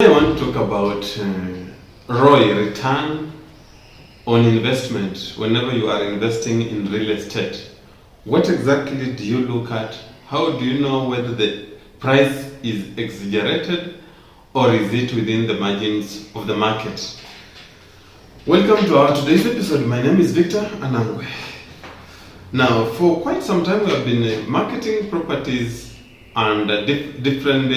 I want to talk about ROI, return on investment. Whenever you are investing in real estate, what exactly do you look at? How do you know whether the price is exaggerated or is it within the margins of the market? Welcome to our today's episode. My name is Victor Anangwe. Now, for quite some time we have been marketing properties and different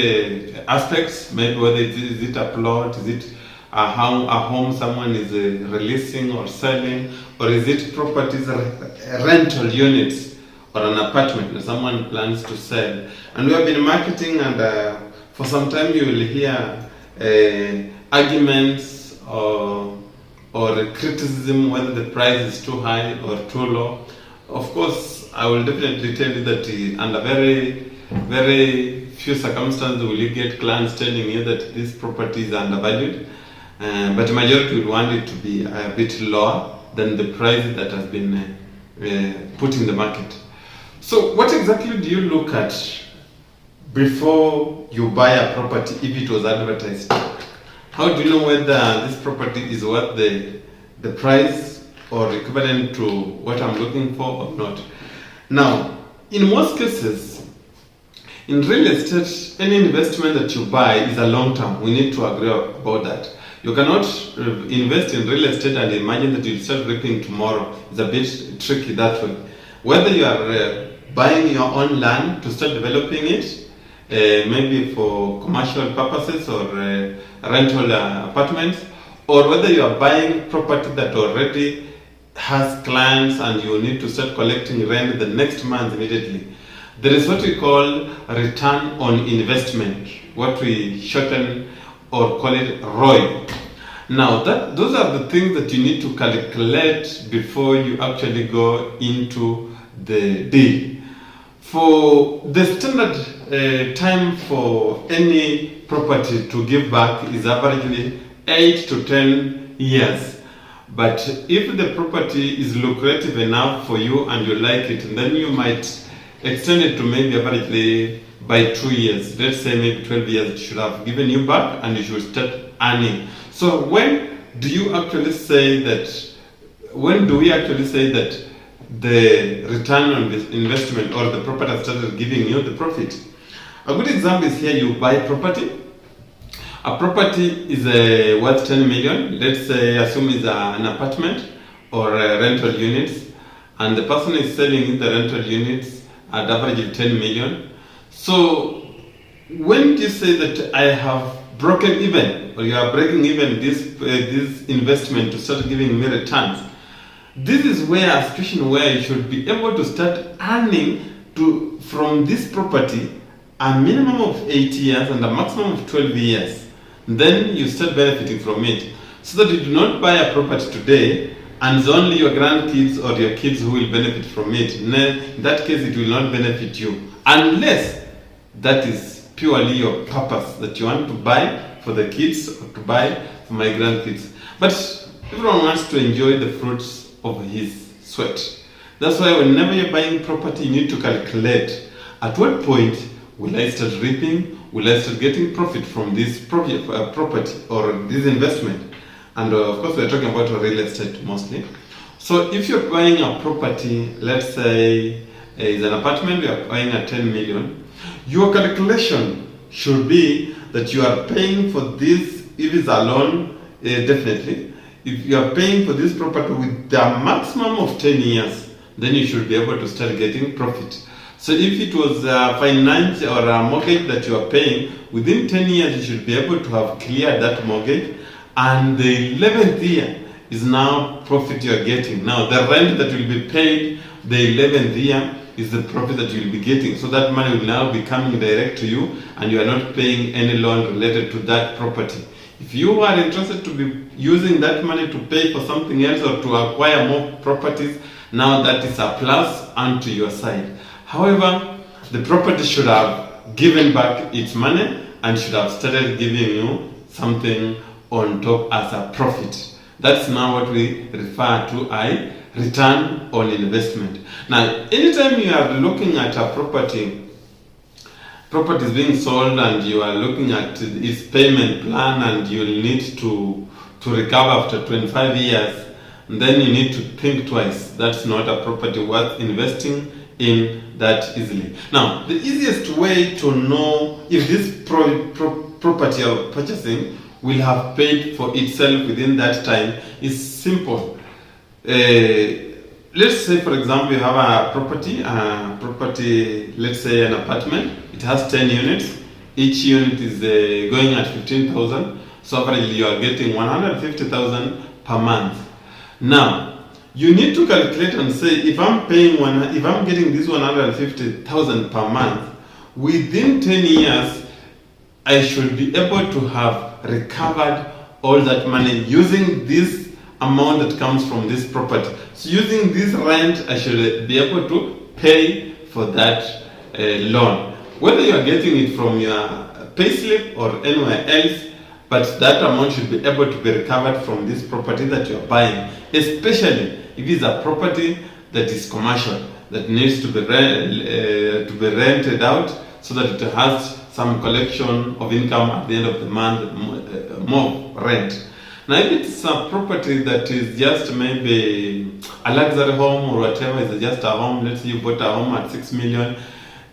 aspects, maybe whether is it a plot, is it a home someone is releasing or selling, or is it properties, rental units, or an apartment that someone plans to sell. And we have been marketing, and for some time you will hear arguments or criticism whether the price is too high or too low. Of course, I will definitely tell you that under very few circumstances will you get clients telling you that this property is undervalued, but the majority will want it to be a bit lower than the price that has been put in the market. So what exactly do you look at before you buy a property if it was advertised? How do you know whether this property is worth the price or equivalent to what I'm looking for or not? Now, in most cases, in real estate, any investment that you buy is a long term. We need to agree about that. You cannot invest in real estate and imagine that you'll start reaping tomorrow. It's a bit tricky that way. Whether you are buying your own land to start developing it, maybe for commercial purposes or rental apartments, or whether you are buying property that already has clients and you need to start collecting rent the next month immediately. There is what we call a return on investment, what we shorten or call it ROI. Now, those are the things that you need to calculate before you actually go into the deal. For the standard time for any property to give back is averagely 8 to 10 years. But if the property is lucrative enough for you and you like it, then you might extend it to maybe averagely by 2 years. Let's say maybe 12 years it should have given you back and you should start earning. So when do we actually say that the return on this investment or the property has started giving you the profit? A good example is here: you buy property. A property is worth 10 million. Let's say, assume it's an apartment or rental units, and the person is selling the rental units at average of 10 million. So when you say that I have broken even, or you are breaking even this investment to start giving me returns, this is where a situation where you should be able to start earning from this property a minimum of 8 years and a maximum of 12 years. Then you start benefiting from it, so that you do not buy a property today and it's only your grandkids or your kids who will benefit from it. In that case, it will not benefit you, unless that is purely your purpose, that you want to buy for the kids or to buy for my grandkids. But everyone wants to enjoy the fruits of his sweat. That's why whenever you're buying property, you need to calculate at what point will I start reaping, will I start getting profit from this property or this investment. And of course, we're talking about real estate mostly. So if you're buying a property, let's say it's an apartment, you're buying at 10 million, your calculation should be that you are paying for this, if it's a loan, definitely. If you are paying for this property with the maximum of 10 years, then you should be able to start getting profit. So if it was a finance or a mortgage that you are paying, within 10 years you should be able to have cleared that mortgage, and the 11th year is now profit you are getting. Now the rent that will be paid the 11th year is the profit that you will be getting. So that money will now be coming direct to you, and you are not paying any loan related to that property. If you are interested to be using that money to pay for something else or to acquire more properties, now that is a plus onto your side. However, the property should have given back its money and should have started giving you something on top as a profit. That's now what we refer to as return on investment. Now, anytime you are looking at a property property is being sold and you are looking at its payment plan and you will need to recover after 25 years, then you need to think twice. That's not a property worth investing in that easily. Now, the easiest way to know if this property you're purchasing will have paid for itself within that time is simple. Let's say, for example, you have a property, let's say an apartment. It has 10 units. Each unit is going at 15,000. So averagely, you are getting 150,000 per month. Now, you need to calculate and say, if I'm getting this 150,000 per month, within 10 years, I should be able to have recovered all that money using this amount that comes from this property. So using this rent, I should be able to pay for that loan. Whether you are getting it from your payslip or anywhere else, but that amount should be able to be recovered from this property that you are buying, especially if it's a property that is commercial, that needs to be rented out so that it has some collection of income at the end of the month, more rent. Now, if it's a property that is just maybe a luxury home or whatever, it's just a home, let's say you bought a home at 6 million,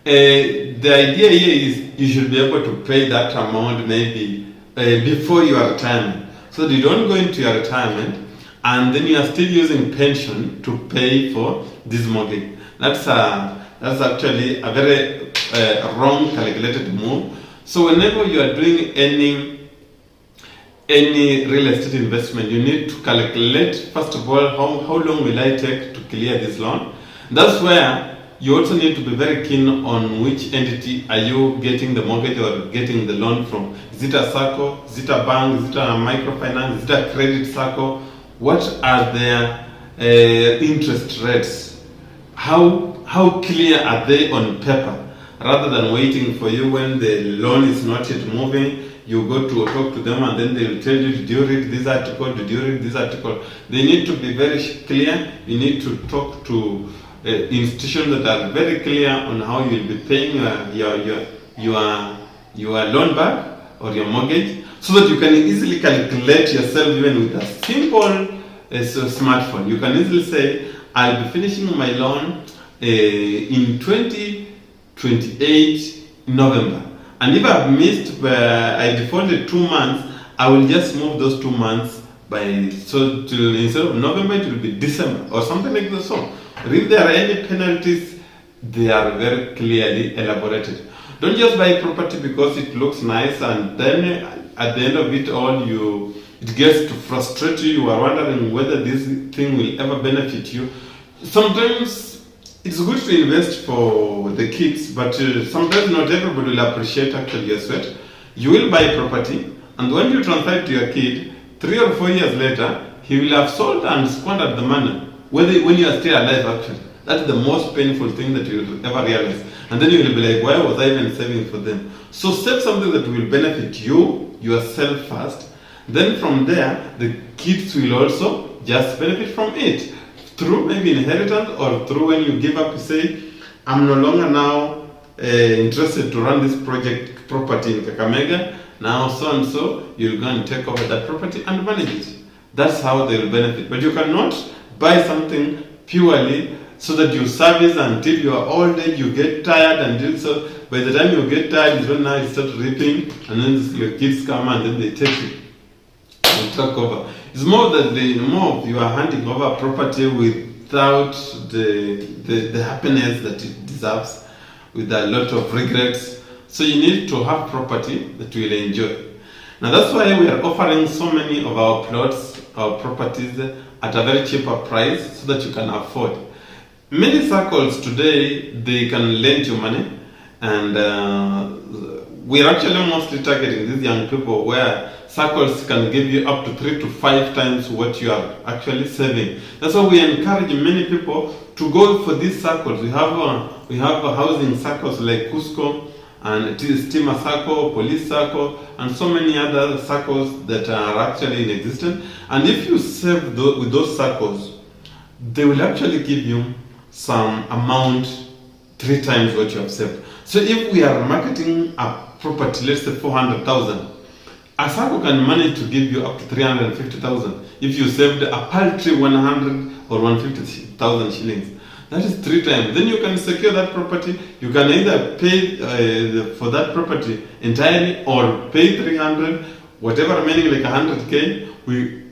the idea here is you should be able to pay that amount maybe before your retirement, so that you don't go into your retirement and then you are still using pension to pay for this mortgage. That's actually a very wrong calculated move. So whenever you are doing any real estate investment, you need to calculate, first of all, how long will I take to clear this loan. That's where you also need to be very keen on which entity are you getting the mortgage or getting the loan from. Is it a SACCO? Is it a bank? Is it a microfinance? Is it a credit SACCO? What are their interest rates? How clear are they on paper? Rather than waiting for you when the loan is not yet moving, you go to talk to them and then they will tell you, did you read this article? Did you read this article? They need to be very clear. You need to talk to institutions that are very clear on how you will be paying your loan back or your mortgage, so that you can easily calculate yourself even with a simple smartphone. You can easily say, I'll be finishing my loan in 2028 November. And if I've missed, I defaulted 2 months, I will just move those 2 months instead of November, it will be December or something like that. So, if there are any penalties, they are very clearly elaborated. Don't just buy property because it looks nice and then at the end of it all, it gets to frustrate you. You are wondering whether this thing will ever benefit you. Sometimes it's good to invest for the kids, but sometimes not everybody will appreciate actually your sweat. You will buy property, and when you transfer it to your kid, 3 or 4 years later, he will have sold and squandered the money. When you are still alive, actually. That's the most painful thing that you will ever realize. And then you will be like, why was I even saving for them? So save something that will benefit you, yourself first. Then from there, the kids will also just benefit from it. Through maybe inheritance or through when you give up, you say, I'm no longer now interested to run this project property in Kakamega. Now so and so, you'll go and take over that property and manage it. That's how they will benefit. But you cannot buy something purely so that you service until you are old age, you get tired, and so by the time you get tired, now you start reaping, and then your kids come and then they take it and take over. It's more that you are handing over property without the happiness that it deserves, with a lot of regrets. So you need to have property that you will enjoy. Now that's why we are offering so many of our plots, our properties at a very cheaper price so that you can afford. Many circles today, they can lend you money, and we're actually mostly targeting these young people where circles can give you up to 3 to 5 times what you are actually saving. That's why we encourage many people to go for these circles. We have housing circles like Cusco and Steamer Circle, Police Circle, and so many other circles that are actually in existence. And if you save with those circles, they will actually give you some amount 3 times what you have saved. So if we are marketing a property, let's say 400,000, a SACCO can manage to give you up to 350,000 if you saved a paltry 100 or 150,000 shillings. That is 3 times. Then you can secure that property. You can either pay for that property entirely or pay 300, whatever remaining like 100k. We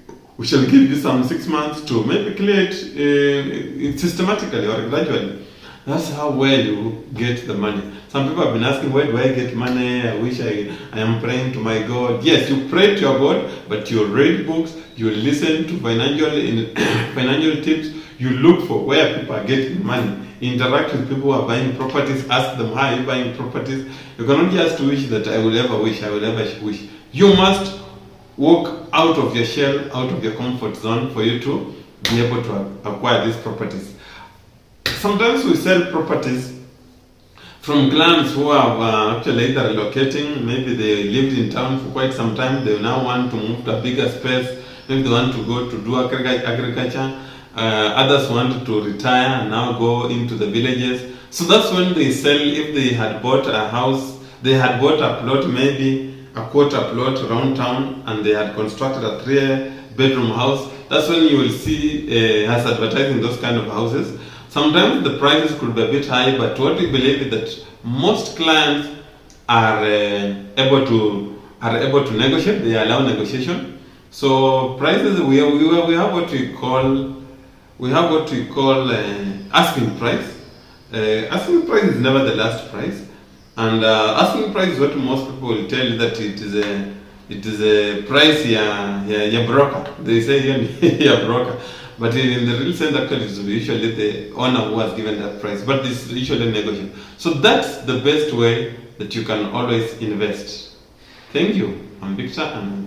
shall give you some 6 months to maybe clear it systematically or gradually. That's how well you get the money. Some people have been asking, where do I get money? I wish I am praying to my God. Yes, you pray to your God, but you read books, you listen to financial tips, you look for where people are getting money. Interact with people who are buying properties, ask them, how are you buying properties? You cannot just wish that I will ever wish. You must walk out of your shell, out of your comfort zone for you to be able to acquire these properties. Sometimes we sell properties from clients who are actually either relocating, maybe they lived in town for quite some time, they now want to move to a bigger space, maybe they want to go to do agriculture, others want to retire and now go into the villages. So that's when they sell. If they had bought a house, they had bought a plot, maybe a quarter plot around town, and they had constructed a 3-bedroom house, that's when you will see us advertising those kind of houses. Sometimes the prices could be a bit high, but what we believe is that most clients are able to negotiate. They allow negotiation. So prices, we have what we call asking price. Asking price is never the last price, and asking price is what most people will tell you that it is a price ya broker. They say ya broker. But in the real sense, actually, it's usually the owner who has given that price. But it's usually negotiable. So that's the best way that you can always invest. Thank you. I'm Victor, and